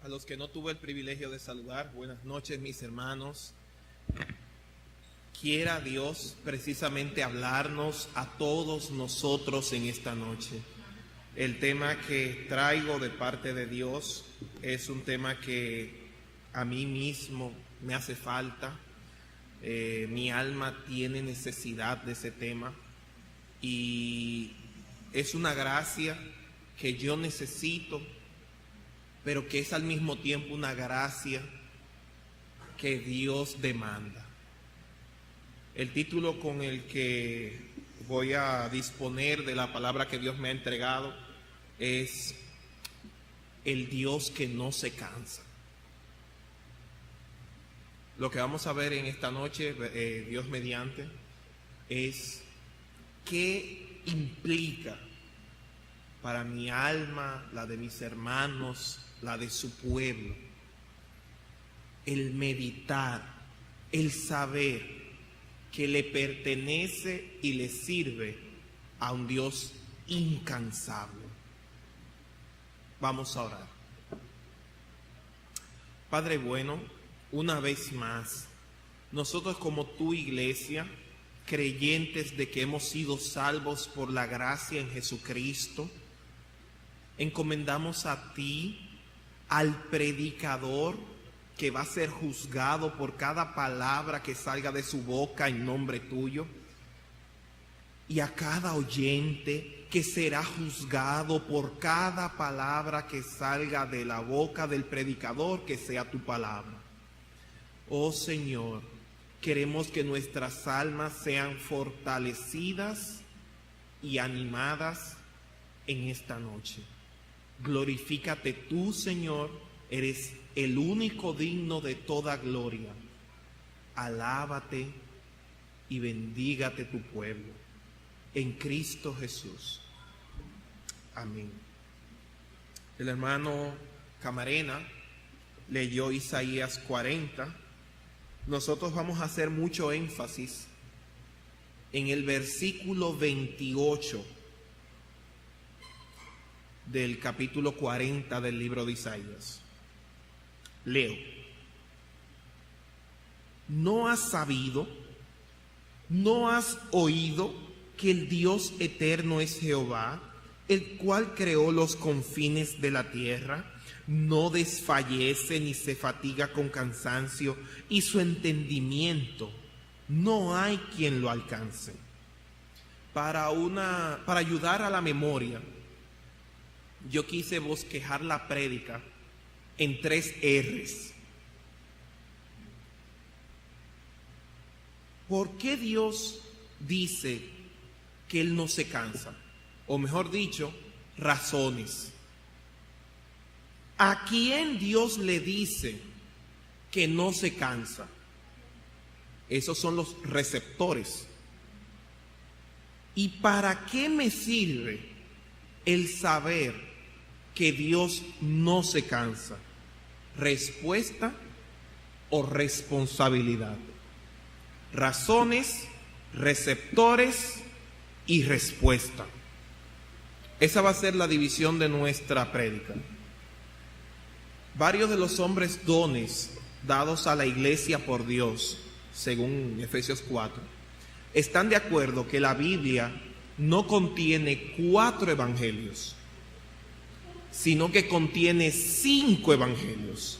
A los que no tuve el privilegio de saludar, buenas noches mis hermanos. Quiera Dios precisamente hablarnos a todos nosotros en esta noche. El tema que traigo de parte de Dios es un tema que a mí mismo me hace falta. Mi alma tiene necesidad de ese tema y es una gracia que yo necesito, pero que es al mismo tiempo una gracia que Dios demanda. El título con el que voy a disponer de la palabra que Dios me ha entregado es El Dios que no se cansa. Lo que vamos a ver en esta noche, Dios mediante, es qué implica para mi alma, la de mis hermanos, la de su pueblo, el meditar, el saber que le pertenece y le sirve a un Dios incansable. Vamos a orar. Padre bueno, una vez más, nosotros como tu iglesia, creyentes de que hemos sido salvos por la gracia en Jesucristo, encomendamos a ti, al predicador que va a ser juzgado por cada palabra que salga de su boca en nombre tuyo, y a cada oyente que será juzgado por cada palabra que salga de la boca del predicador, que sea tu palabra. Oh Señor, queremos que nuestras almas sean fortalecidas y animadas en esta noche. Glorifícate tú, Señor, eres el único digno de toda gloria. Alábate y bendígate tu pueblo. En Cristo Jesús. Amén. El hermano Camarena leyó Isaías 40. Nosotros vamos a hacer mucho énfasis en el versículo 28 del capítulo 40 del libro de Isaías. Leo. ¿No has sabido, no has oído que el Dios eterno es Jehová, el cual creó los confines de la tierra? No desfallece ni se fatiga con cansancio, y su entendimiento no hay quien lo alcance. Para ayudar a la memoria, yo quise bosquejar la prédica en 3 R's. ¿Por qué Dios dice que Él no se cansa? O mejor dicho, razones. ¿A quién Dios le dice que no se cansa? Esos son los receptores. ¿Y para qué me sirve el saber que Dios no se cansa? ¿Respuesta o responsabilidad? Razones, receptores y respuesta. Esa va a ser la división de nuestra prédica. Varios de los hombres dones dados a la iglesia por Dios, según Efesios 4, están de acuerdo que la Biblia no contiene 4 evangelios, sino que contiene 5 evangelios.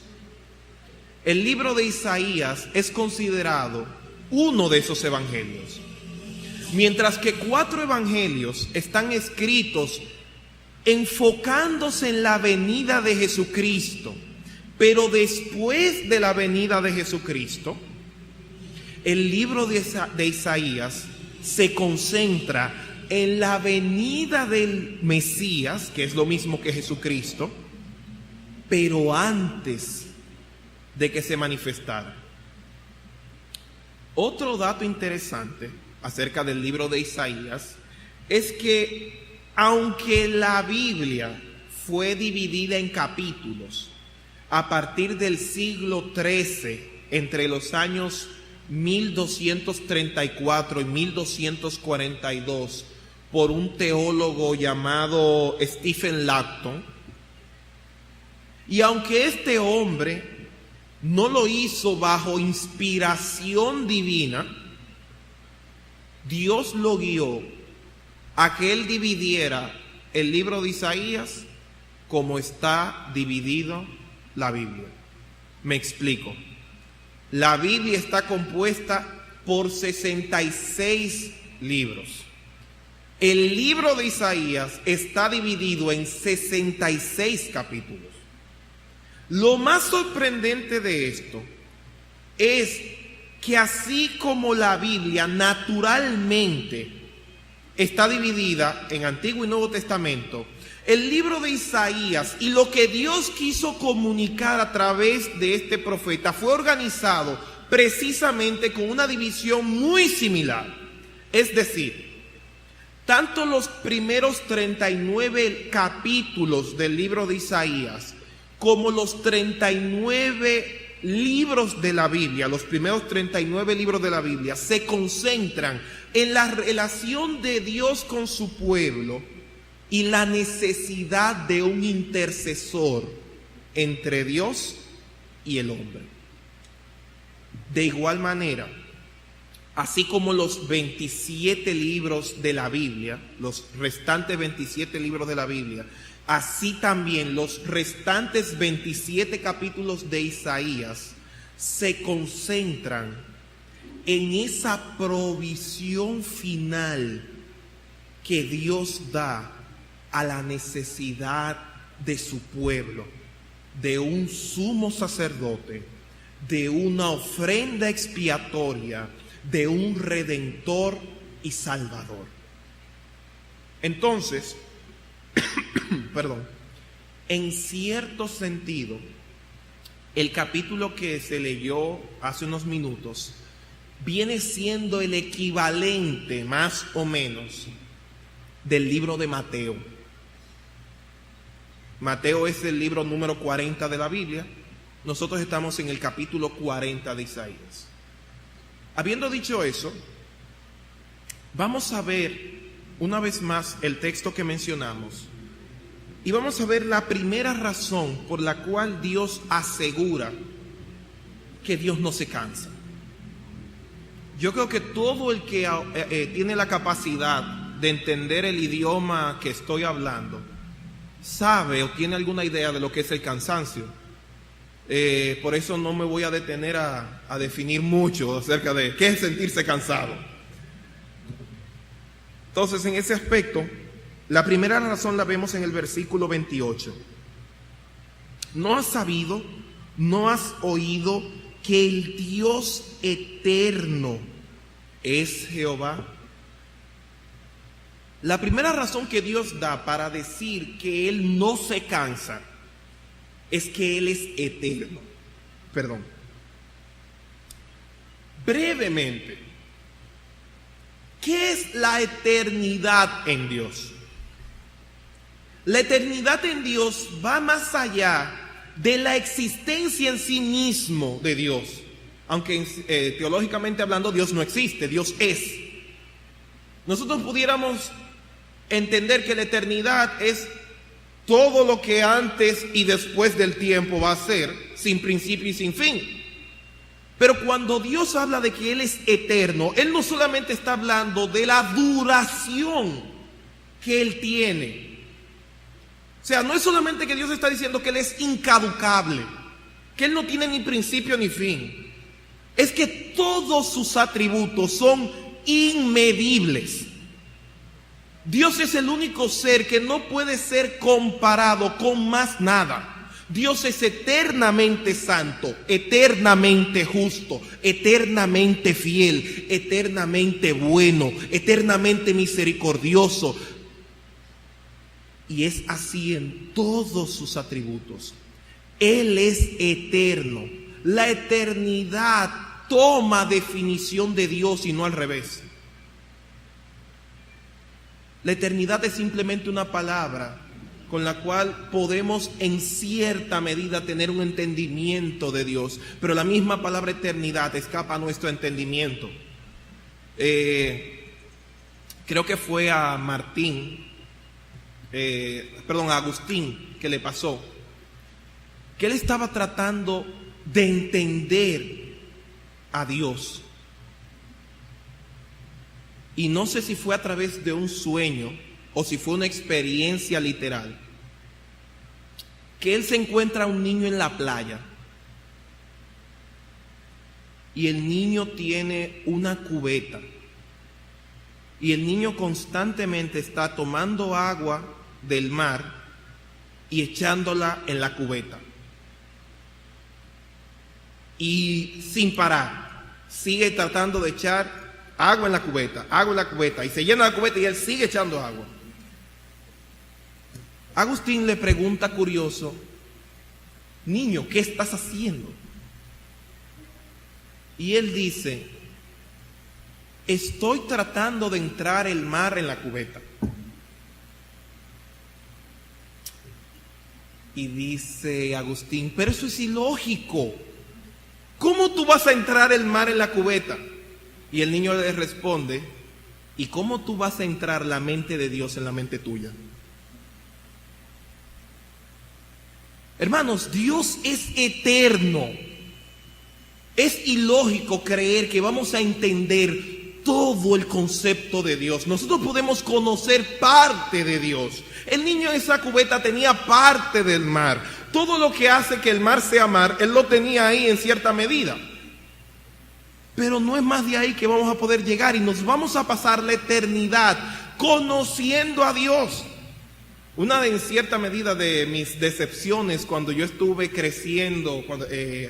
El libro de Isaías es considerado uno de esos evangelios, mientras que 4 evangelios están escritos enfocándose en la venida de Jesucristo. Pero después de la venida de Jesucristo, el libro de Isaías se concentra en la venida del Mesías, que es lo mismo que Jesucristo, pero antes de que se manifestara. Otro dato interesante acerca del libro de Isaías es que aunque la Biblia fue dividida en capítulos a partir del siglo XIII, entre los años 1234 y 1242, por un teólogo llamado Stephen Langton, Y aunque este hombre no lo hizo bajo inspiración divina, Dios lo guió a que él dividiera el libro de Isaías como está dividido la Biblia. Me explico. La Biblia está compuesta por 66 libros. El libro de Isaías está dividido en 66 capítulos. Lo más sorprendente de esto es que así como la Biblia naturalmente está dividida en Antiguo y Nuevo Testamento, el libro de Isaías y lo que Dios quiso comunicar a través de este profeta fue organizado precisamente con una división muy similar. Es decir, tanto los primeros 39 capítulos del libro de Isaías como los 39 libros de la Biblia, los primeros 39 libros de la Biblia, se concentran en la relación de Dios con su pueblo y la necesidad de un intercesor entre Dios y el hombre. De igual manera, así como los 27 libros de la Biblia, los restantes 27 libros de la Biblia, así también los restantes 27 capítulos de Isaías se concentran en esa provisión final que Dios da a la necesidad de su pueblo, de un sumo sacerdote, de una ofrenda expiatoria, de un redentor y salvador. Entonces, en cierto sentido, el capítulo que se leyó hace unos minutos viene siendo el equivalente, más o menos, del libro de Mateo. Mateo es el libro número 40 de la Biblia. Nosotros estamos en el capítulo 40 de Isaías. Habiendo dicho eso, vamos a ver una vez más el texto que mencionamos y vamos a ver la primera razón por la cual Dios asegura que Dios no se cansa. Yo creo que todo el que tiene la capacidad de entender el idioma que estoy hablando sabe o tiene alguna idea de lo que es el cansancio. Por eso no me voy a detener a definir mucho acerca de qué es sentirse cansado. Entonces, en ese aspecto, la primera razón la vemos en el versículo 28. ¿No has sabido, no has oído que el Dios eterno es Jehová? La primera razón que Dios da para decir que Él no se cansa es que Él es eterno. Brevemente, ¿qué es la eternidad en Dios? La eternidad en Dios va más allá de la existencia en sí mismo de Dios. Aunque teológicamente hablando Dios no existe, Dios es. Nosotros pudiéramos entender que la eternidad es todo lo que antes y después del tiempo va a ser, sin principio y sin fin. Pero cuando Dios habla de que Él es eterno, Él no solamente está hablando de la duración que Él tiene. O sea, no es solamente que Dios está diciendo que Él es incaducable, que Él no tiene ni principio ni fin. Es que todos sus atributos son inmedibles. Dios es el único ser que no puede ser comparado con más nada. Dios es eternamente santo, eternamente justo, eternamente fiel, eternamente bueno, eternamente misericordioso. Y es así en todos sus atributos. Él es eterno. La eternidad toma definición de Dios y no al revés. La eternidad es simplemente una palabra con la cual podemos en cierta medida tener un entendimiento de Dios, pero la misma palabra eternidad escapa a nuestro entendimiento. Creo que fue a Agustín que le pasó. que él estaba tratando de entender a Dios. Y no sé si fue a través de un sueño o si fue una experiencia literal, que él se encuentra a un niño en la playa. Y el niño tiene una cubeta. Y el niño constantemente está tomando agua del mar y echándola en la cubeta. Y sin parar, sigue tratando de echar agua en la cubeta, y se llena la cubeta y él sigue echando agua. Agustín le pregunta curioso: niño, ¿qué estás haciendo? Y él dice: estoy tratando de entrar el mar en la cubeta. Y dice Agustín: pero eso es ilógico. ¿Cómo tú vas a entrar el mar en la cubeta? Y el niño le responde: ¿y cómo tú vas a entrar la mente de Dios en la mente tuya? Hermanos, Dios es eterno. Es ilógico creer que vamos a entender todo el concepto de Dios. Nosotros podemos conocer parte de Dios. El niño en esa cubeta tenía parte del mar. Todo lo que hace que el mar sea mar, él lo tenía ahí en cierta medida. Pero no es más de ahí que vamos a poder llegar, y nos vamos a pasar la eternidad conociendo a Dios. Una de, en cierta medida, de mis decepciones cuando yo estuve creciendo,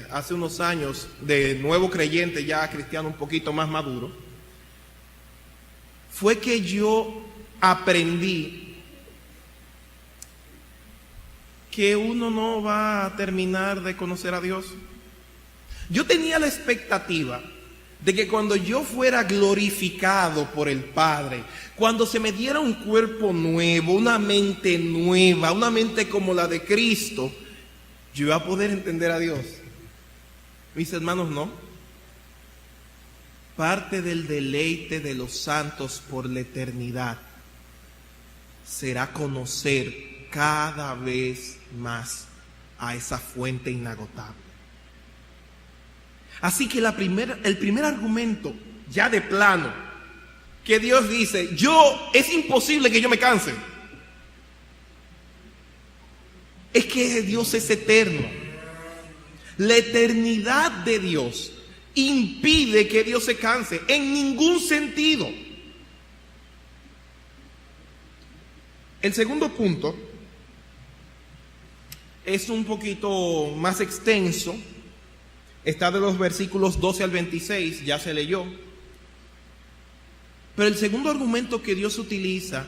hace unos años, de nuevo creyente, ya cristiano un poquito más maduro, fue que yo aprendí que uno no va a terminar de conocer a Dios. Yo tenía la expectativa de que cuando yo fuera glorificado por el Padre, cuando se me diera un cuerpo nuevo, una mente nueva, una mente como la de Cristo, yo iba a poder entender a Dios. Mis hermanos, no. Parte del deleite de los santos por la eternidad será conocer cada vez más a esa fuente inagotable. Así que el primer argumento, ya de plano, que Dios dice: es imposible que yo me canse, es que Dios es eterno. La eternidad de Dios impide que Dios se canse en ningún sentido. El segundo punto es un poquito más extenso. Está de los versículos 12 al 26, ya se leyó. Pero el segundo argumento que Dios utiliza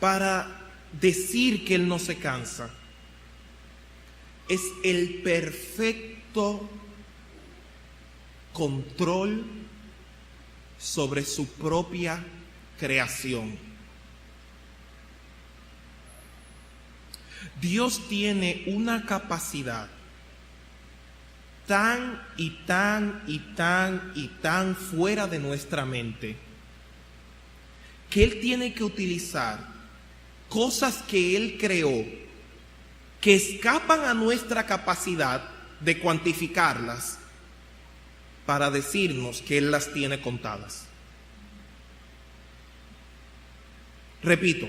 para decir que Él no se cansa es el perfecto control sobre su propia creación. Dios tiene una capacidad tan y tan fuera de nuestra mente, que Él tiene que utilizar cosas que Él creó, que escapan a nuestra capacidad de cuantificarlas, para decirnos que Él las tiene contadas. Repito,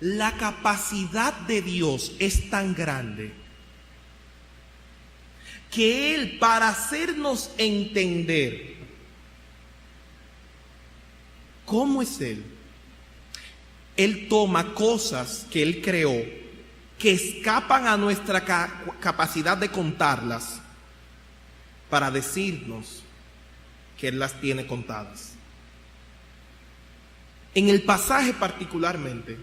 la capacidad de Dios es tan grande que Él, para hacernos entender cómo es Él toma cosas que Él creó, que escapan a nuestra capacidad de contarlas, para decirnos que Él las tiene contadas. En el pasaje particularmente,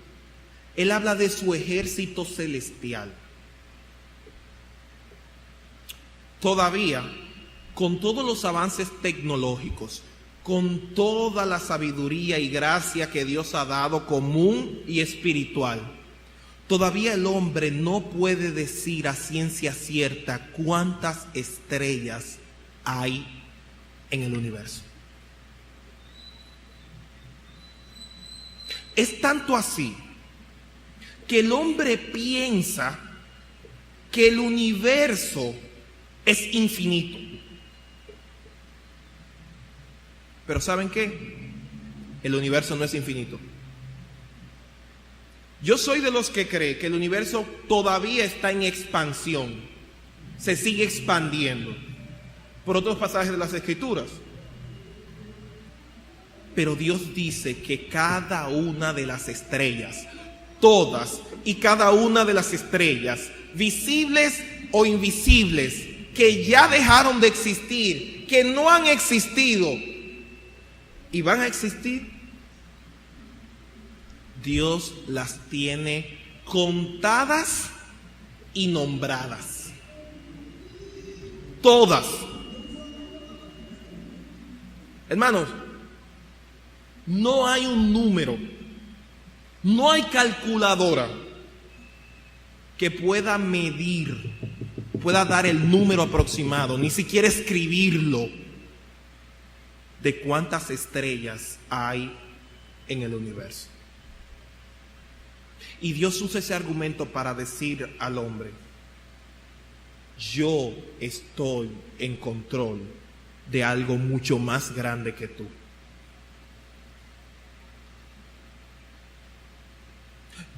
Él habla de su ejército celestial. Todavía, con todos los avances tecnológicos, con toda la sabiduría y gracia que Dios ha dado común y espiritual, todavía el hombre no puede decir a ciencia cierta cuántas estrellas hay en el universo. Es tanto así que el hombre piensa que el universo es infinito. Pero ¿saben qué? El universo no es infinito. Yo soy de los que cree que el universo todavía está en expansión, se sigue expandiendo por otros pasajes de las Escrituras. Pero Dios dice que cada una de las estrellas, todas y cada una de las estrellas, visibles o invisibles, que ya dejaron de existir, que no han existido y van a existir, Dios las tiene contadas y nombradas. Todas. Hermanos, no hay un número, no hay calculadora que pueda medir, pueda dar el número aproximado, ni siquiera escribirlo, de cuántas estrellas hay en el universo. Y Dios usa ese argumento para decir al hombre: yo estoy en control de algo mucho más grande que tú.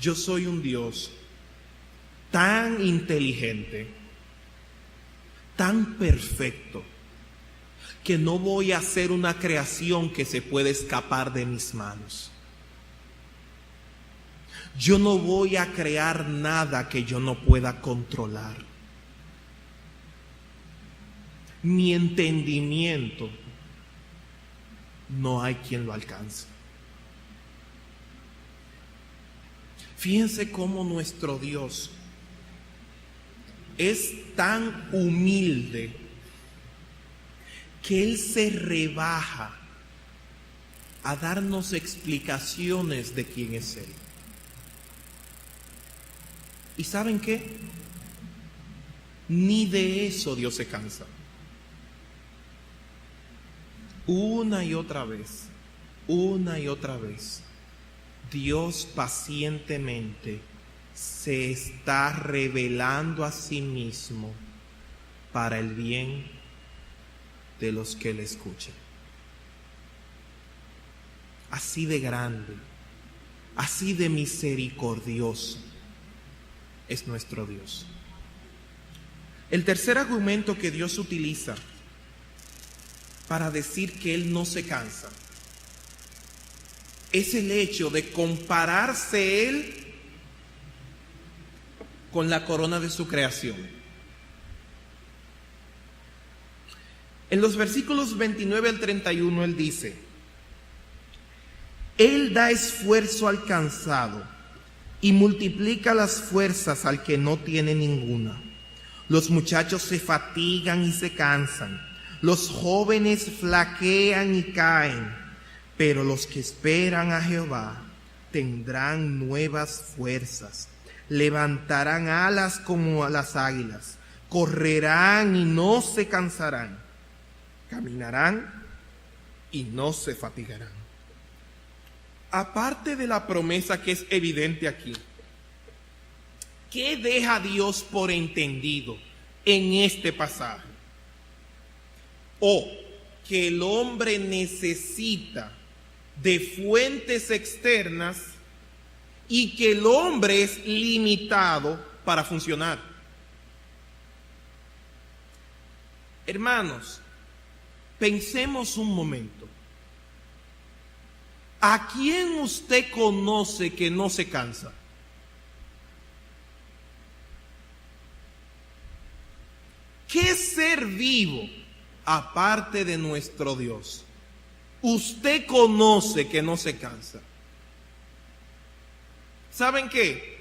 Yo soy un Dios tan inteligente, tan perfecto, que no voy a hacer una creación que se pueda escapar de mis manos. Yo no voy a crear nada que yo no pueda controlar. Mi entendimiento no hay quien lo alcance. Fíjense cómo nuestro Dios es tan humilde que Él se rebaja a darnos explicaciones de quién es Él. ¿Y saben qué? Ni de eso Dios se cansa. Una y otra vez, Dios pacientemente se está revelando a sí mismo para el bien de los que le escuchen. Así de grande, así de misericordioso es nuestro Dios. El tercer argumento que Dios utiliza para decir que Él no se cansa es el hecho de compararse Él con la corona de su creación. En los versículos 29 al 31 Él dice: Él da esfuerzo al cansado y multiplica las fuerzas al que no tiene ninguna. Los muchachos se fatigan y se cansan, los jóvenes flaquean y caen, pero los que esperan a Jehová tendrán nuevas fuerzas, levantarán alas como a las águilas, correrán y no se cansarán, caminarán y no se fatigarán. Aparte de la promesa que es evidente aquí, ¿qué deja Dios por entendido en este pasaje? O que el hombre necesita de fuentes externas y que el hombre es limitado para funcionar. Hermanos, pensemos un momento. ¿A quién usted conoce que no se cansa? ¿Qué ser vivo, aparte de nuestro Dios, usted conoce que no se cansa? ¿Saben qué?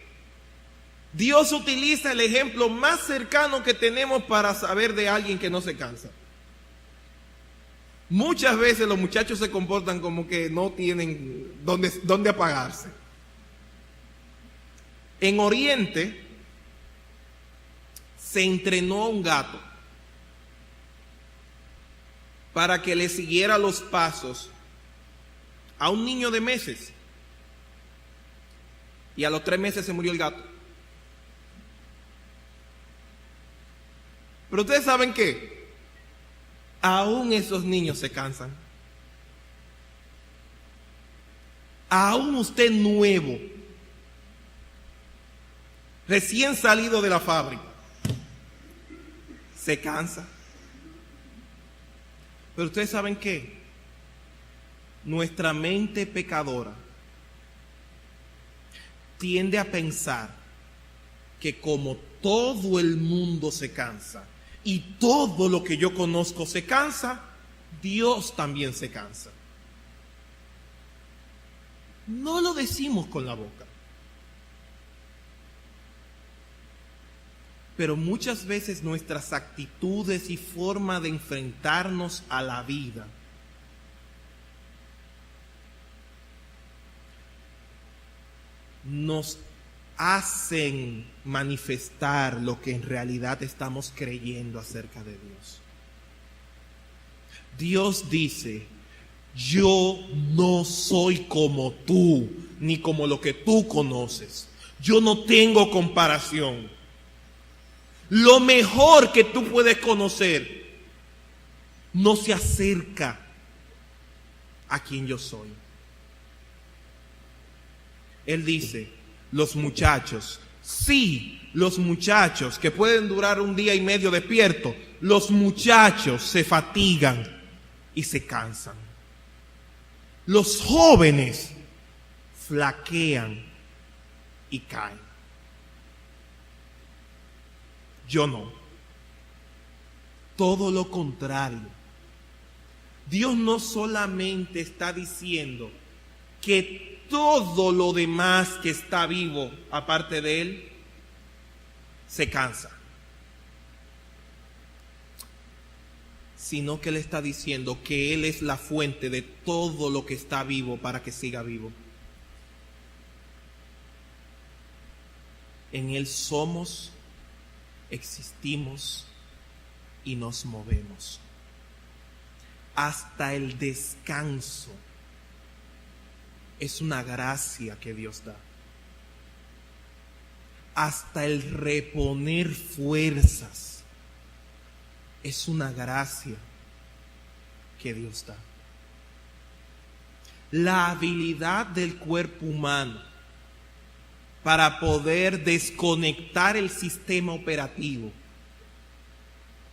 Dios utiliza el ejemplo más cercano que tenemos para saber de alguien que no se cansa. Muchas veces los muchachos se comportan como que no tienen dónde apagarse. En Oriente se entrenó a un gato para que le siguiera los pasos a un niño de meses. y a los 3 meses se murió el gato. Pero ustedes saben que aún esos niños se cansan. Aún usted nuevo, recién salido de la fábrica, se cansa. Pero ustedes saben qué, nuestra mente pecadora tiende a pensar que como todo el mundo se cansa y todo lo que yo conozco se cansa, Dios también se cansa. No lo decimos con la boca, pero muchas veces nuestras actitudes y forma de enfrentarnos a la vida nos hacen manifestar lo que en realidad estamos creyendo acerca de Dios. Dios dice: yo no soy como tú, ni como lo que tú conoces. Yo no tengo comparación. Lo mejor que tú puedes conocer no se acerca a quien yo soy. Él dice: los muchachos, sí, los muchachos que pueden durar 1 día y medio despiertos, los muchachos se fatigan y se cansan. Los jóvenes flaquean y caen. Yo no. Todo lo contrario. Dios no solamente está diciendo que todo lo demás que está vivo, aparte de Él, se cansa, sino que Él está diciendo que Él es la fuente de todo lo que está vivo para que siga vivo. En Él somos, existimos y nos movemos. Hasta el descanso es una gracia que Dios da. Hasta el reponer fuerzas es una gracia que Dios da. La habilidad del cuerpo humano para poder desconectar el sistema operativo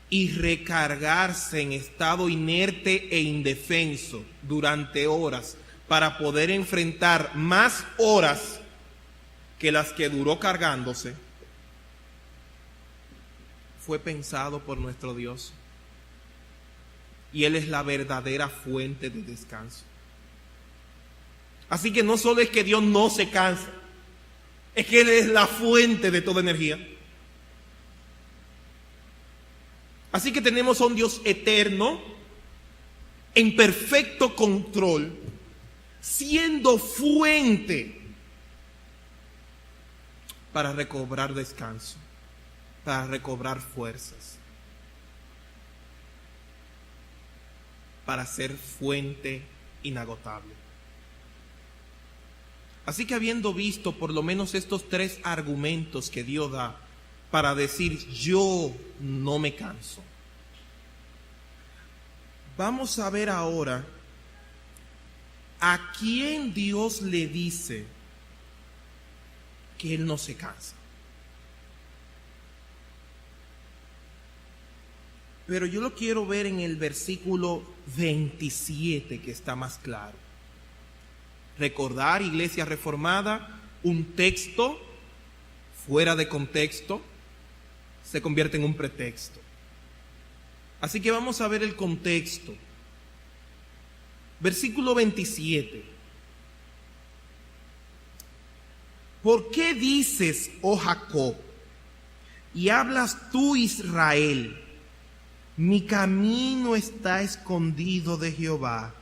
y recargarse en estado inerte e indefenso durante horas para poder enfrentar más horas que las que duró cargándose, fue pensado por nuestro Dios. Y Él es la verdadera fuente de descanso. Así que no solo es que Dios no se cansa, es que Él es la fuente de toda energía. Así que tenemos a un Dios eterno, en perfecto control, siendo fuente para recobrar descanso, para recobrar fuerzas, para ser fuente inagotable. Así que habiendo visto por lo menos estos 3 argumentos que Dios da para decir yo no me canso, vamos a ver ahora a quién Dios le dice que Él no se cansa. Pero yo lo quiero ver en el versículo 27, que está más claro. Recordar, Iglesia Reformada, un texto fuera de contexto se convierte en un pretexto. Así que vamos a ver el contexto. Versículo 27. ¿Por qué dices, oh Jacob, y hablas tú, Israel, mi camino está escondido de Jehová,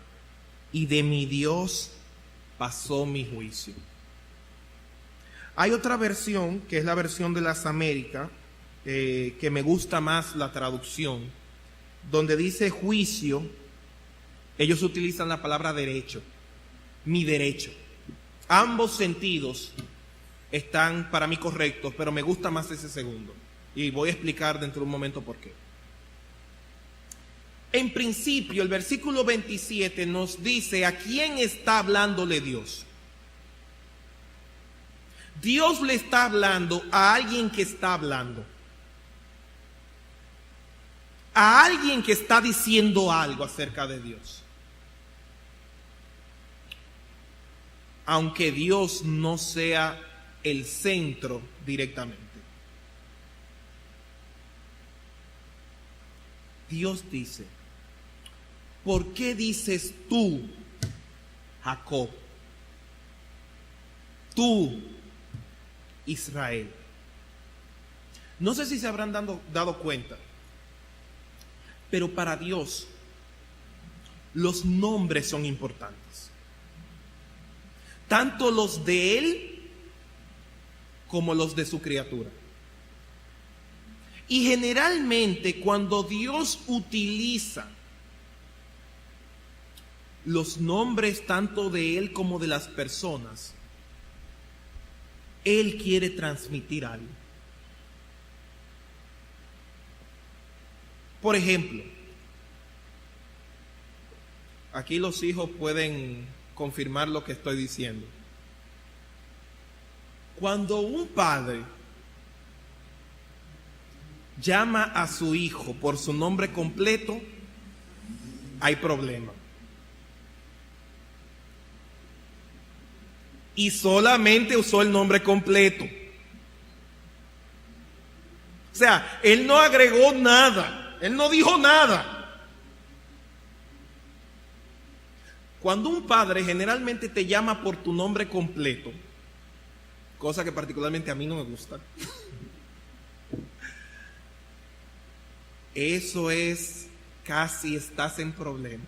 y de mi Dios pasó mi juicio? Hay otra versión, que es la versión de las Américas, que me gusta más la traducción, donde dice juicio. Ellos utilizan la palabra derecho, mi derecho. Ambos sentidos están para mí correctos, pero me gusta más ese segundo. Y voy a explicar dentro de un momento por qué. En principio, el versículo 27 nos dice a quién está hablándole Dios. Dios le está hablando a alguien que está hablando. A alguien que está diciendo algo acerca de Dios. Aunque Dios no sea el centro directamente. Dios dice: ¿por qué dices tú, Jacob? Tú, Israel. No sé si se habrán dado cuenta, pero para Dios los nombres son importantes. Tanto los de Él como los de su criatura. Y generalmente cuando Dios utiliza los nombres tanto de Él como de las personas, Él quiere transmitir algo. Por ejemplo, aquí los hijos pueden confirmar lo que estoy diciendo. Cuando un padre llama a su hijo por su nombre completo, hay problema. Y solamente usó el nombre completo. O sea, él no agregó nada, él no dijo nada. Cuando un padre generalmente te llama por tu nombre completo, cosa que particularmente a mí no me gusta, eso es casi estás en problema.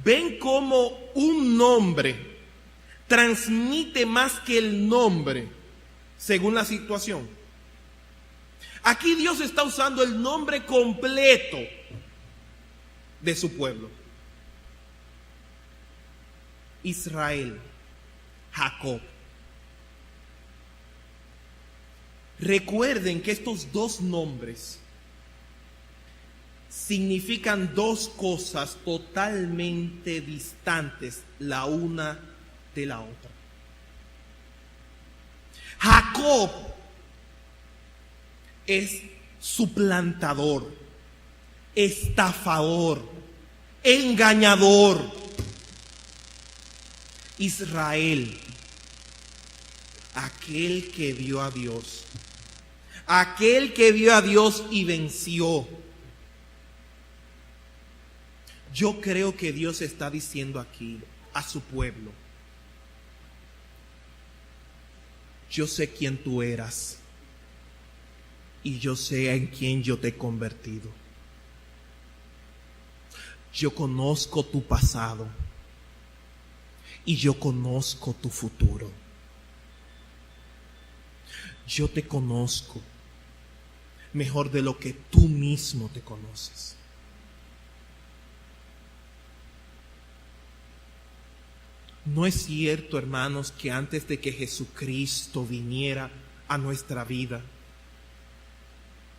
¿Ven cómo un nombre transmite más que el nombre según la situación? Aquí Dios está usando el nombre completo de su pueblo. Israel, Jacob. Recuerden que estos dos nombres significan dos cosas totalmente distantes la una de la otra. Jacob es suplantador, estafador, engañador. Israel, aquel que vio a Dios, aquel que vio a Dios y venció. Yo creo que Dios está diciendo aquí a su pueblo: yo sé quién tú eras y yo sé en quién yo te he convertido. Yo conozco tu pasado y yo conozco tu futuro. Yo te conozco mejor de lo que tú mismo te conoces. No es cierto, hermanos, que antes de que Jesucristo viniera a nuestra vida,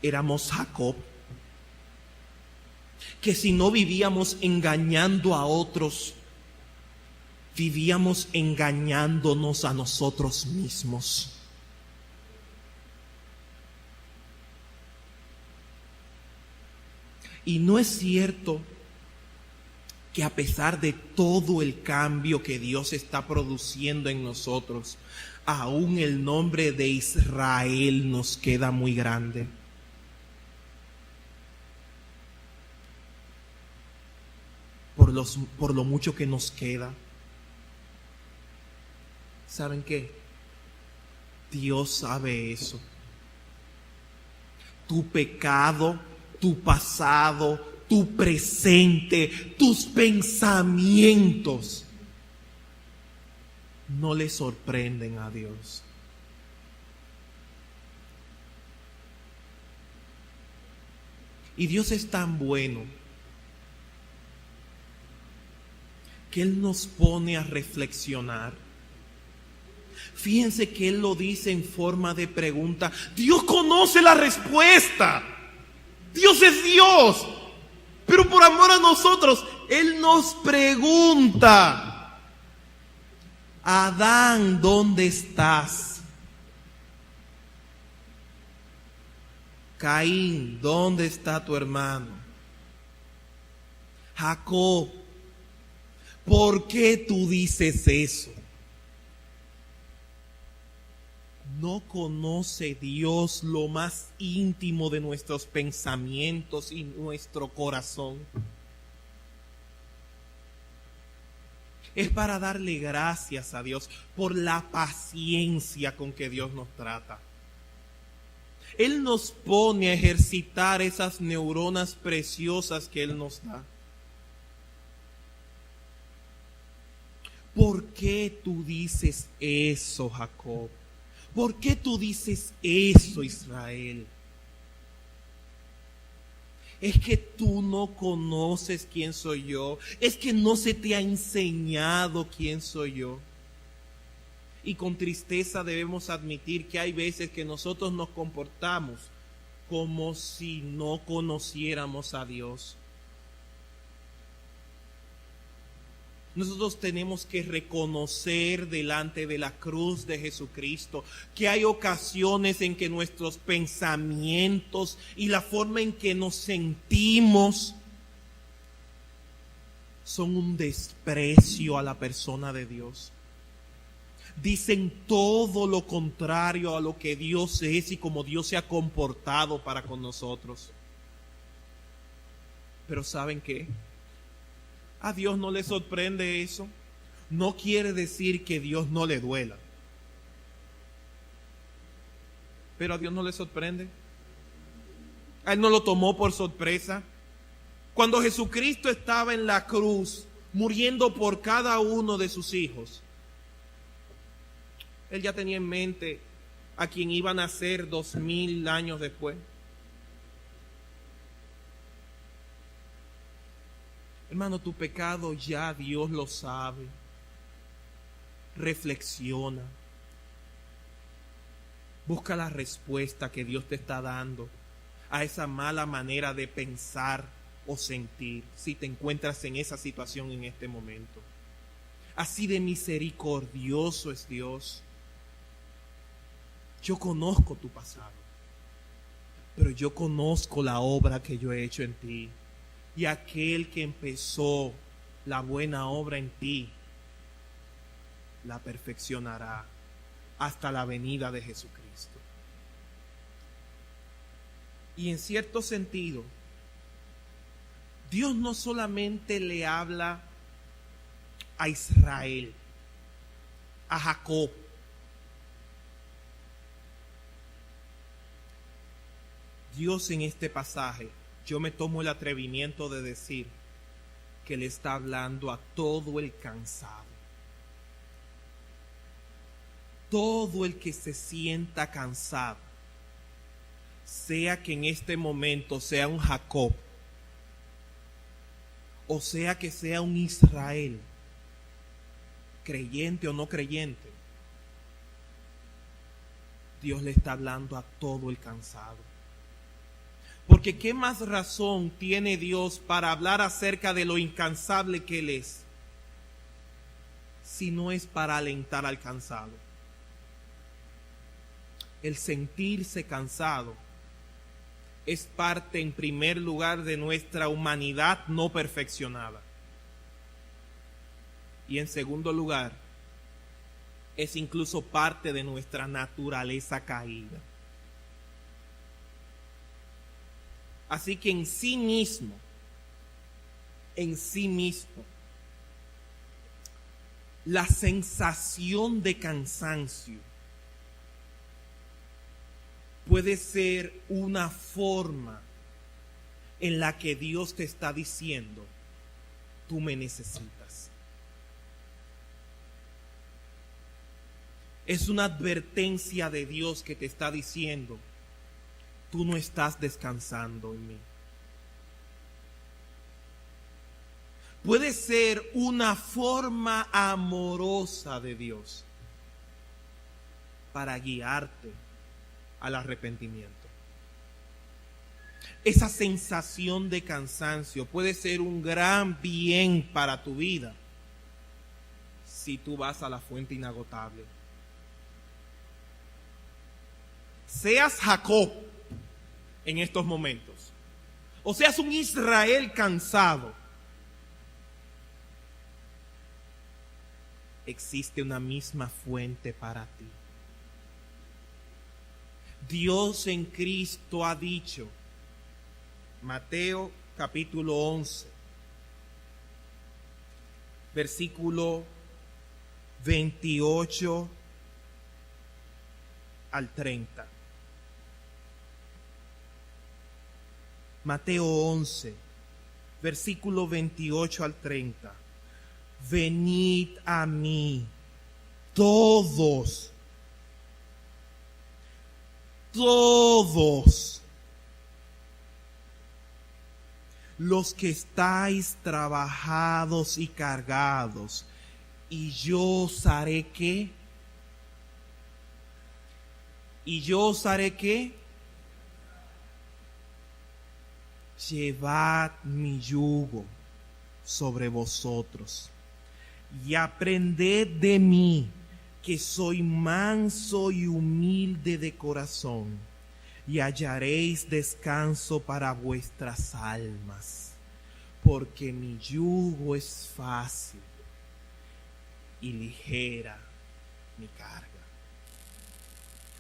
éramos Jacob, que si no vivíamos engañando a otros, vivíamos engañándonos a nosotros mismos. Y no es cierto que a pesar de todo el cambio que Dios está produciendo en nosotros, aún el nombre de Israel nos queda muy grande. Por lo mucho que nos queda. ¿Saben qué? Dios sabe eso. Tu pecado, tu pasado, tu presente, tus pensamientos no le sorprenden a Dios. Y Dios es tan bueno que Él nos pone a reflexionar Fíjense que él lo dice en forma de pregunta. Dios conoce la respuesta. Dios es Dios. Pero por amor a nosotros, él nos pregunta: Adán, ¿dónde estás? Caín, ¿dónde está tu hermano? Jacob, ¿por qué tú dices eso? ¿No conoce Dios lo más íntimo de nuestros pensamientos y nuestro corazón? Es para darle gracias a Dios por la paciencia con que Dios nos trata. Él nos pone a ejercitar esas neuronas preciosas que Él nos da. ¿Por qué tú dices eso, Jacob? ¿Por qué tú dices eso, Israel? Es que tú no conoces quién soy yo. Es que no se te ha enseñado quién soy yo. Y con tristeza debemos admitir que hay veces que nosotros nos comportamos como si no conociéramos a Dios. Nosotros tenemos que reconocer delante de la cruz de Jesucristo que hay ocasiones en que nuestros pensamientos y la forma en que nos sentimos son un desprecio a la persona de Dios. Dicen todo lo contrario a lo que Dios es y como Dios se ha comportado para con nosotros. Pero ¿saben qué? A Dios no le sorprende eso. No quiere decir que Dios no le duela. Pero a Dios no le sorprende. A Él no lo tomó por sorpresa. Cuando Jesucristo estaba en la cruz, muriendo por cada uno de sus hijos, Él ya tenía en mente a quien iba a nacer 2000 años después. Hermano, tu pecado ya Dios lo sabe. Reflexiona. Busca la respuesta que Dios te está dando a esa mala manera de pensar o sentir si te encuentras en esa situación en este momento. Así de misericordioso es Dios. Yo conozco tu pasado, pero yo conozco la obra que yo he hecho en ti. Y aquel que empezó la buena obra en ti, la perfeccionará hasta la venida de Jesucristo. Y en cierto sentido, Dios no solamente le habla a Israel, a Jacob. Dios en este pasaje, yo me tomo el atrevimiento de decir que le está hablando a todo el cansado. Todo el que se sienta cansado, sea que en este momento sea un Jacob, o sea que sea un Israel, creyente o no creyente, Dios le está hablando a todo el cansado. Porque ¿qué más razón tiene Dios para hablar acerca de lo incansable que Él es, si no es para alentar al cansado? El sentirse cansado es parte, en primer lugar, de nuestra humanidad no perfeccionada. Y en segundo lugar, es incluso parte de nuestra naturaleza caída. Así que en sí mismo, la sensación de cansancio puede ser una forma en la que Dios te está diciendo: tú me necesitas. Es una advertencia de Dios que te está diciendo: tú no estás descansando en mí. Puede ser una forma amorosa de Dios para guiarte al arrepentimiento. Esa sensación de cansancio puede ser un gran bien para tu vida si tú vas a la fuente inagotable. Seas Jacob en estos momentos, o seas un Israel cansado, existe una misma fuente para ti. Dios en Cristo ha dicho, Mateo capítulo 11, versículo 28 al 30. Mateo 11, versículo 28 al 30. Venid a mí, todos los que estáis trabajados y cargados, y yo os haré ¿qué? Y yo os haré ¿qué? Llevad mi yugo sobre vosotros y aprended de mí, que soy manso y humilde de corazón, y hallaréis descanso para vuestras almas, porque mi yugo es fácil y ligera mi carga.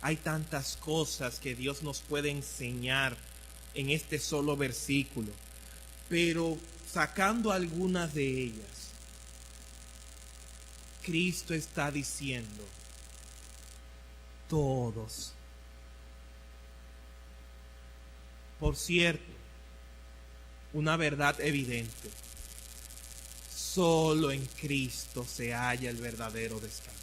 Hay tantas cosas que Dios nos puede enseñar en este solo versículo, pero sacando algunas de ellas, Cristo está diciendo, todos. Por cierto, una verdad evidente, solo en Cristo se halla el verdadero descanso.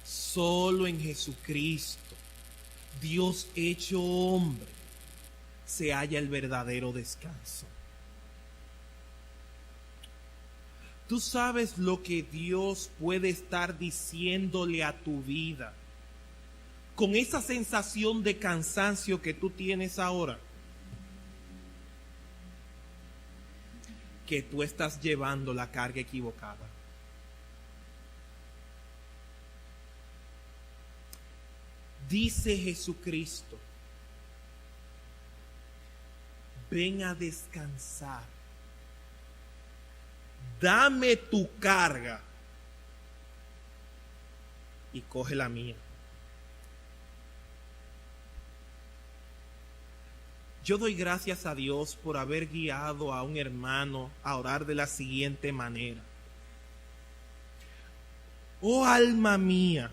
Solo en Jesucristo, Dios hecho hombre, se halla el verdadero descanso. Tú sabes lo que Dios puede estar diciéndole a tu vida con esa sensación de cansancio que tú tienes ahora. Que tú estás llevando la carga equivocada. Dice Jesucristo, ven a descansar. Dame tu carga y coge la mía. Yo doy gracias a Dios por haber guiado a un hermano a orar de la siguiente manera. Oh alma mía,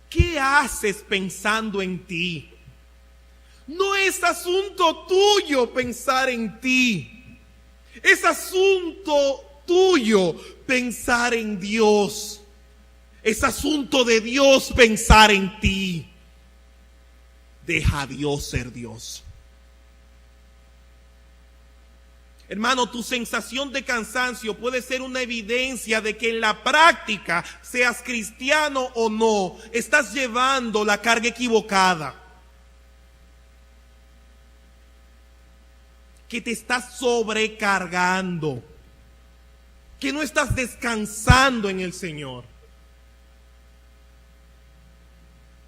¿qué haces pensando en ti? No es asunto tuyo pensar en ti. Es asunto tuyo pensar en Dios. Es asunto de Dios pensar en ti. Deja a Dios ser Dios. Hermano, tu sensación de cansancio puede ser una evidencia de que en la práctica, seas cristiano o no, estás llevando la carga equivocada. Que te estás sobrecargando, que no estás descansando en el Señor.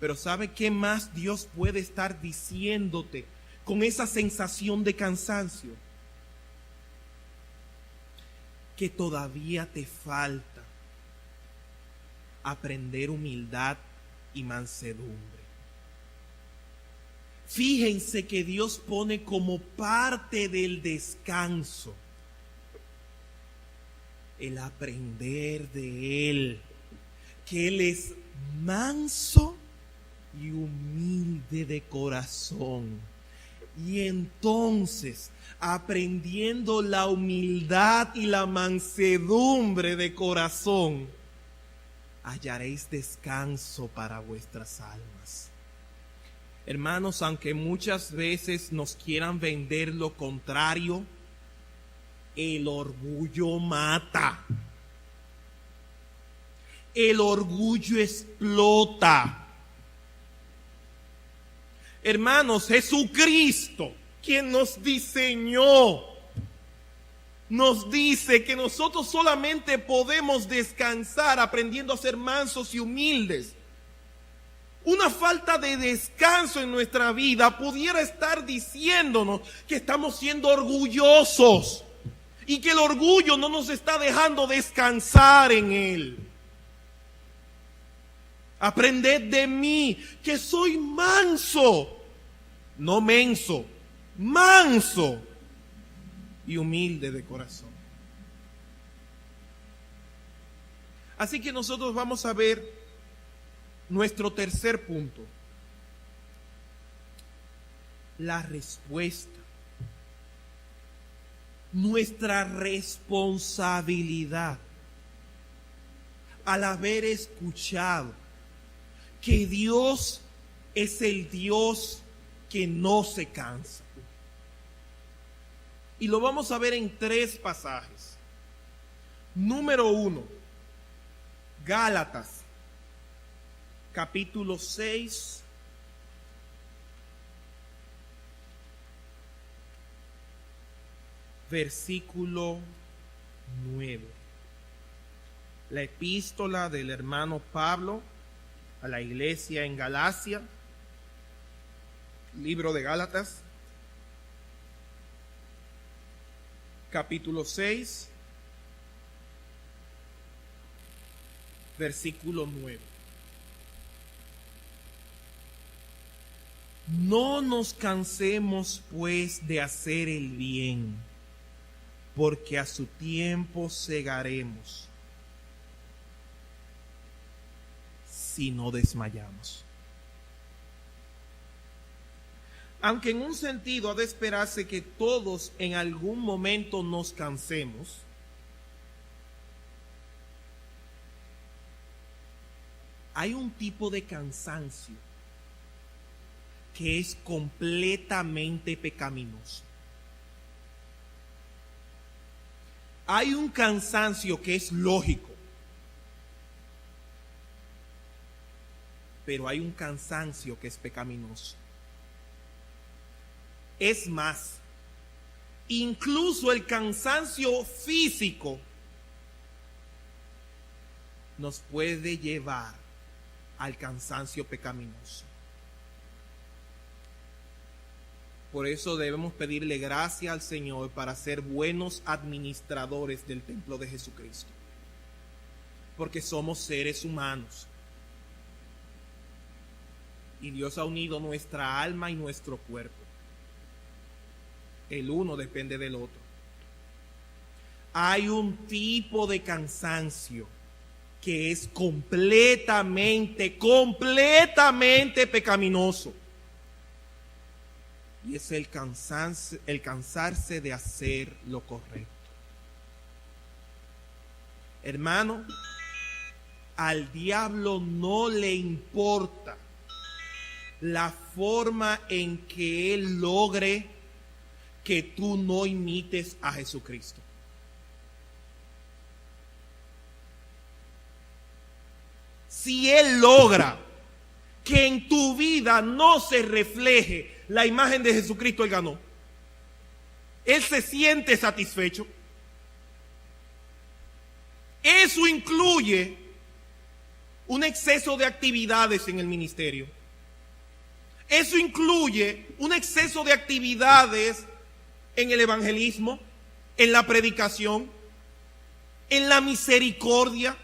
Pero ¿sabe qué más Dios puede estar diciéndote con esa sensación de cansancio? Que todavía te falta aprender humildad y mansedumbre. Fíjense que Dios pone como parte del descanso el aprender de Él, que Él es manso y humilde de corazón. Y entonces, aprendiendo la humildad y la mansedumbre de corazón, hallaréis descanso para vuestras almas. Hermanos, aunque muchas veces nos quieran vender lo contrario, el orgullo mata. el orgullo explota. Hermanos, Jesucristo, quien nos diseñó, nos dice que nosotros solamente podemos descansar aprendiendo a ser mansos y humildes. Una falta de descanso en nuestra vida pudiera estar diciéndonos que estamos siendo orgullosos y que el orgullo no nos está dejando descansar en Él. Aprended de mí, que soy manso, no menso, manso y humilde de corazón. Así que nosotros vamos a ver nuestro tercer punto, la respuesta, nuestra responsabilidad al haber escuchado que Dios es el Dios que no se cansa. Y lo vamos a ver en 3 pasajes. Número 1, Gálatas, capítulo 6, versículo 9. La epístola del hermano Pablo a la iglesia en Galacia, libro de Gálatas, capítulo 6, versículo 9. No nos cansemos pues de hacer el bien, porque a su tiempo segaremos, si no desmayamos. Aunque en un sentido ha de esperarse que todos en algún momento nos cansemos, hay un tipo de cansancio que es completamente pecaminoso. Hay un cansancio que es lógico, pero hay un cansancio que es pecaminoso. Es más, incluso el cansancio físico nos puede llevar al cansancio pecaminoso. Por eso debemos pedirle gracia al Señor para ser buenos administradores del templo de Jesucristo. Porque somos seres humanos. Y Dios ha unido nuestra alma y nuestro cuerpo. El uno depende del otro. Hay un tipo de cansancio que es completamente pecaminoso. Y es el cansarse de hacer lo correcto. Hermano, al diablo no le importa la forma en que él logre que tú no imites a Jesucristo. Si él logra que en tu vida no se refleje la imagen de Jesucristo, él ganó. Él se siente satisfecho. Eso incluye un exceso de actividades en el ministerio. Eso incluye un exceso de actividades en el evangelismo, en la predicación, en la misericordia.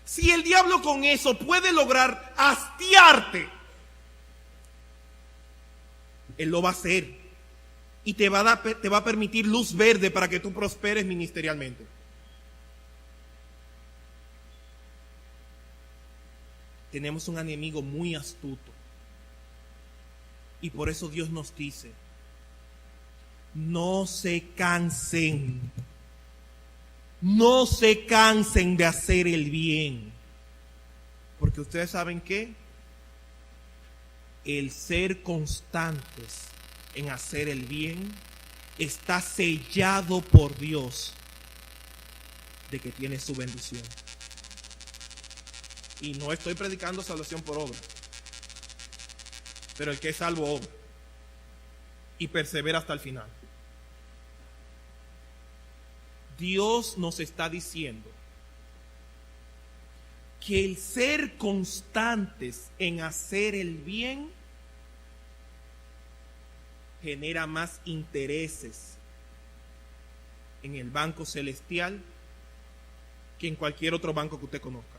Si el diablo con eso puede lograr hastiarte, él lo va a hacer y te va a permitir luz verde para que tú prosperes ministerialmente. Tenemos un enemigo muy astuto y por eso Dios nos dice: no se cansen. No se cansen de hacer el bien. Porque ustedes saben que el ser constantes en hacer el bien está sellado por Dios de que tiene su bendición. Y no estoy predicando salvación por obra, pero el que es salvo obra y persevera hasta el final. Dios nos está diciendo que el ser constantes en hacer el bien genera más intereses en el banco celestial que en cualquier otro banco que usted conozca.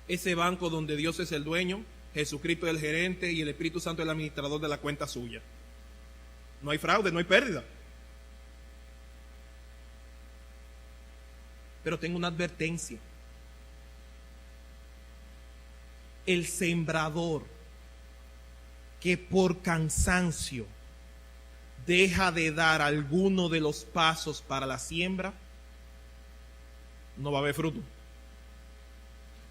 Ese banco donde Dios es el dueño, Jesucristo es el gerente y el Espíritu Santo es el administrador de la cuenta suya. No hay fraude, no hay pérdida. Pero tengo una advertencia. El sembrador que por cansancio deja de dar alguno de los pasos para la siembra, no va a haber fruto.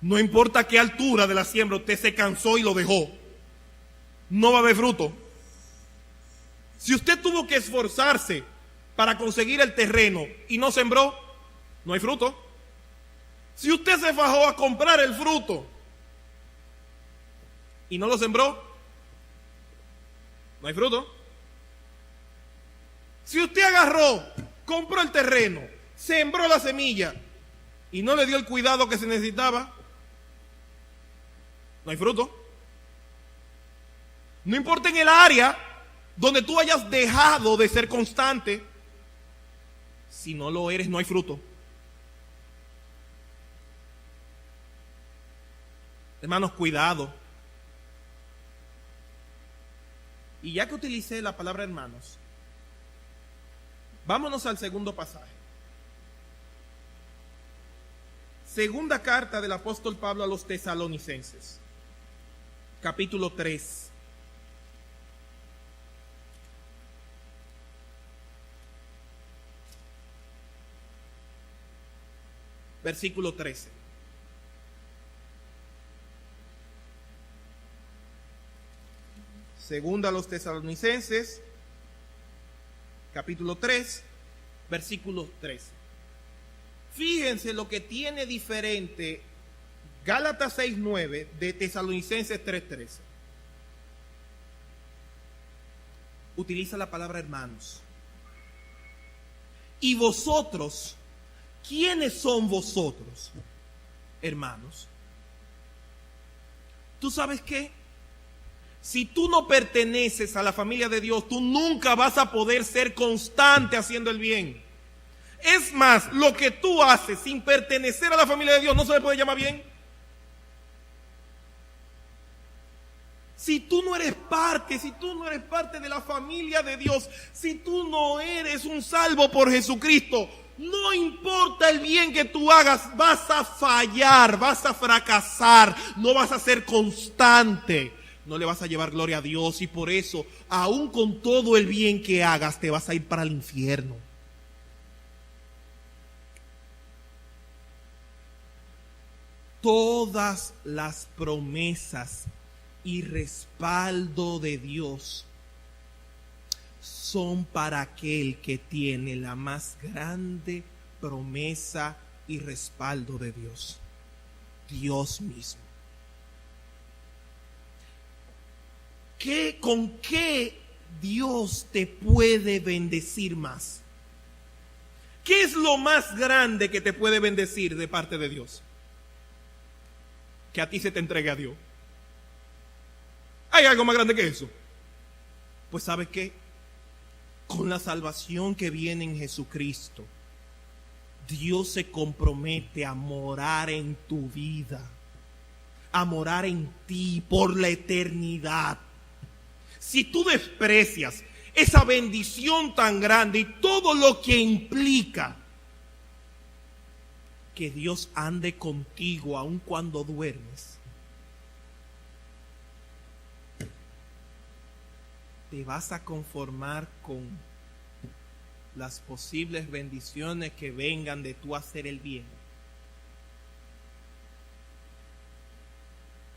No importa a qué altura de la siembra usted se cansó y lo dejó, no va a haber fruto. Si usted tuvo que esforzarse para conseguir el terreno y no sembró, no hay fruto. Si usted se fajó a comprar el fruto y no lo sembró, no hay fruto. Si usted agarró, compró el terreno, sembró la semilla y no le dio el cuidado que se necesitaba, no hay fruto. No importa en el área donde tú hayas dejado de ser constante, si no lo eres, no hay fruto. Hermanos, cuidado. Y ya que utilicé la palabra hermanos, vámonos al segundo pasaje. Segunda carta del apóstol Pablo a los tesalonicenses, capítulo 3. Versículo 13. Segunda a los tesalonicenses, capítulo 3, versículo 13. Fíjense lo que tiene diferente Gálatas 6:9 de Tesalonicenses 3:13. Utiliza la palabra hermanos. Y vosotros, ¿quiénes son vosotros? Hermanos. ¿Tú sabes qué? Si tú no perteneces a la familia de Dios, tú nunca vas a poder ser constante haciendo el bien. Es más, lo que tú haces sin pertenecer a la familia de Dios no se le puede llamar bien. Si tú no eres parte de la familia de Dios, si tú no eres un salvo por Jesucristo, no importa el bien que tú hagas, vas a fallar, vas a fracasar, no vas a ser constante, no le vas a llevar gloria a Dios, y por eso, aún con todo el bien que hagas, te vas a ir para el infierno. Todas las promesas y respaldo de Dios son para aquel que tiene la más grande promesa y respaldo de Dios, Dios mismo. ¿Con qué Dios te puede bendecir más? ¿Qué es lo más grande que te puede bendecir de parte de Dios? Que a ti se te entregue a Dios. ¿Hay algo más grande que eso? Pues ¿sabes qué? Con la salvación que viene en Jesucristo, Dios se compromete a morar en tu vida, a morar en ti por la eternidad. Si tú desprecias esa bendición tan grande y todo lo que implica que Dios ande contigo aun cuando duermes, te vas a conformar con las posibles bendiciones que vengan de tú hacer el bien.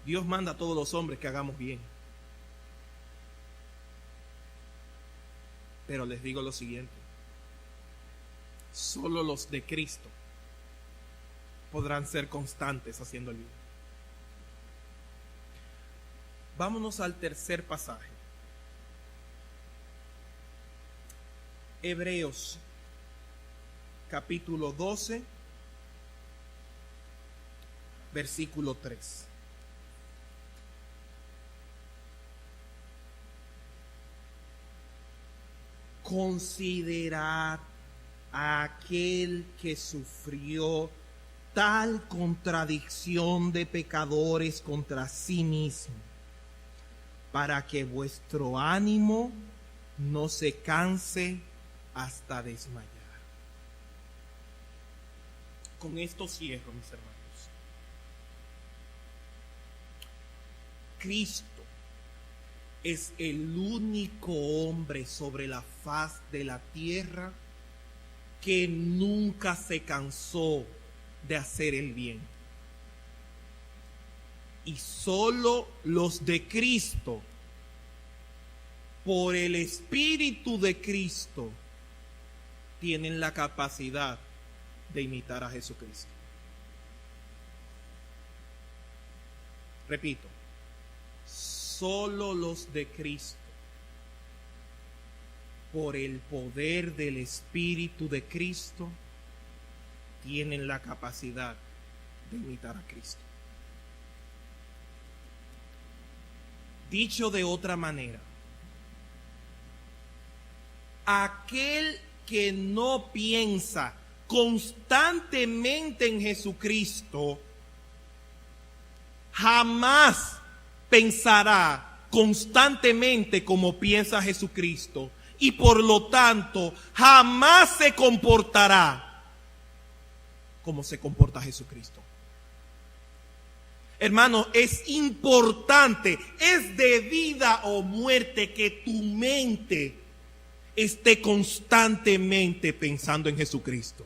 Dios manda a todos los hombres que hagamos bien. Pero les digo lo siguiente: solo los de Cristo podrán ser constantes haciendo el bien. Vámonos al tercer pasaje. Hebreos, capítulo 12, versículo 3. Considerad a aquel que sufrió tal contradicción de pecadores contra sí mismo, para que vuestro ánimo no se canse hasta desmayar. Con esto cierro, mis hermanos. Cristo es el único hombre sobre la faz de la tierra que nunca se cansó de hacer el bien. Y solo los de Cristo, por el Espíritu de Cristo, tienen la capacidad de imitar a Jesucristo. Repito, solo los de Cristo, por el poder del Espíritu de Cristo, tienen la capacidad de imitar a Cristo. Dicho de otra manera, aquel que no piensa constantemente en Jesucristo, jamás pensará constantemente como piensa Jesucristo, y por lo tanto jamás se comportará como se comporta Jesucristo. Hermano, es importante, es de vida o muerte que tu mente esté constantemente pensando en Jesucristo.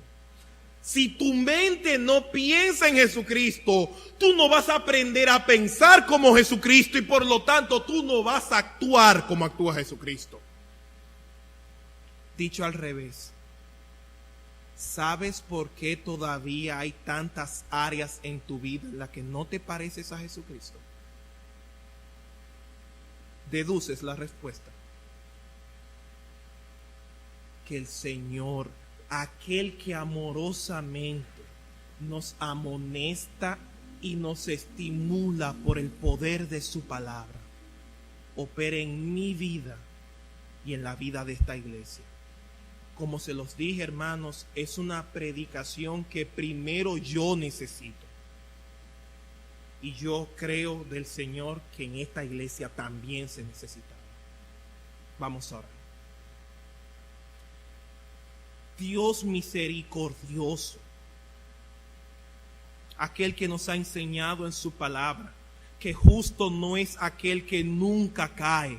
Si tu mente no piensa en Jesucristo, tú no vas a aprender a pensar como Jesucristo y por lo tanto tú no vas a actuar como actúa Jesucristo. Dicho al revés, ¿sabes por qué todavía hay tantas áreas en tu vida en las que no te pareces a Jesucristo? Deduces la respuesta. Que el Señor, aquel que amorosamente nos amonesta y nos estimula por el poder de su palabra, opere en mi vida y en la vida de esta iglesia. Como se los dije, hermanos, es una predicación que primero yo necesito. Y yo creo del Señor que en esta iglesia también se necesitaba. Vamos a orar. Dios misericordioso, aquel que nos ha enseñado en su palabra que justo no es aquel que nunca cae,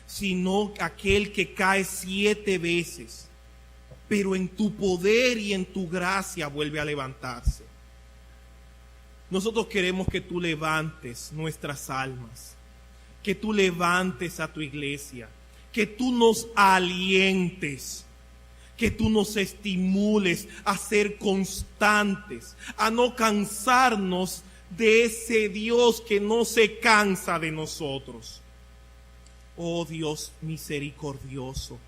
sino aquel que cae 7 veces, pero en tu poder y en tu gracia vuelve a levantarse. Nosotros queremos que tú levantes nuestras almas, que tú levantes a tu iglesia, que tú nos alientes, que tú nos estimules a ser constantes, a no cansarnos de ese Dios que no se cansa de nosotros. Oh Dios misericordioso,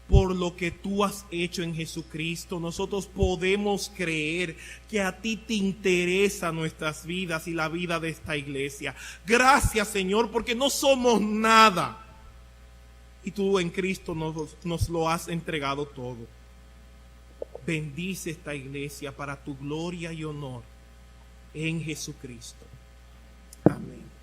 por lo que tú has hecho en Jesucristo, nosotros podemos creer que a ti te interesa nuestras vidas y la vida de esta iglesia. Gracias, Señor, porque no somos nada y tú en Cristo nos lo has entregado todo. Bendice esta iglesia para tu gloria y honor en Jesucristo. Amén.